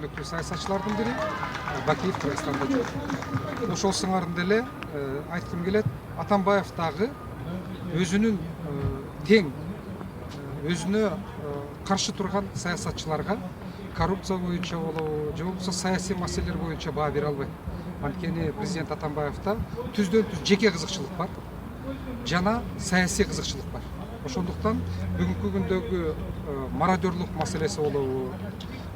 көрнөктүү саясатчылардын бири. Бакиев Кыргызстанда жок. Ошол сыңарын деле айткым келет. Атамбаев дагы өзүнүн тең өзүнө каршы турган саясатчыларга коррупция боюнча болобу, же болбосо саясий маселелер боюнча баа бере албайт. Анткени президент Атамбаевда түздөн түз жеке кызыкчылык бар жана саясий кызыкчылык бар. Ошондуктан бүгүнкү күндөгү мародерлук маселеси болобу,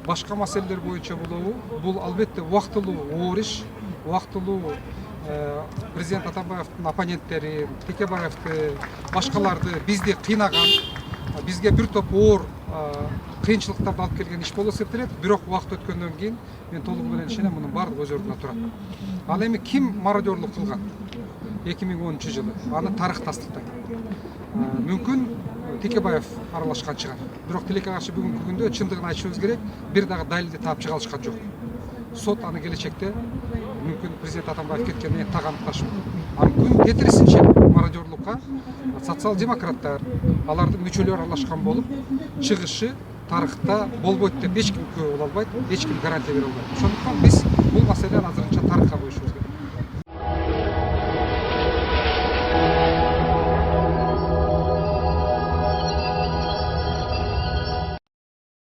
башка маселелер боюнча болобу, бул албетте убактылуу оор иш, убактылуу президент Атамбаевдин оппоненттери, Текебаевди, башкаларды бизди кыйнаган, бизге бир топ оор кыйынчылыктарды алып келген иш болуп эсептелет. Бирок убакыт өткөндөн кийин мен толугу менен ишенем, мунун баардыгы өз ордуна турат. Ал эми ким мародерлук кылган 2010 жылы? Аны тарых тастыктайт. Мүмкүн Текебаев аралашкан чыгар. Бирок тилекке каршы бүгүнкү күндө чындыгын айтышыбыз керек, бир дагы далилди таап чыга алышкан жок. Сот аны келечекте мүмкүн президент Атамбаев кеткенден кийин тагандыкташы мүмкүн. Мүмкүн тетирисинче мародерлукка социал-демократтар, алардын мүчөлөрү аралашкан болуп, чыгышы тарыхта болбойт деп эч ким күбө боло албайт, эч ким гарантия бере албайт. Ошондуктан биз бул маселени азырынча тарыхка коюш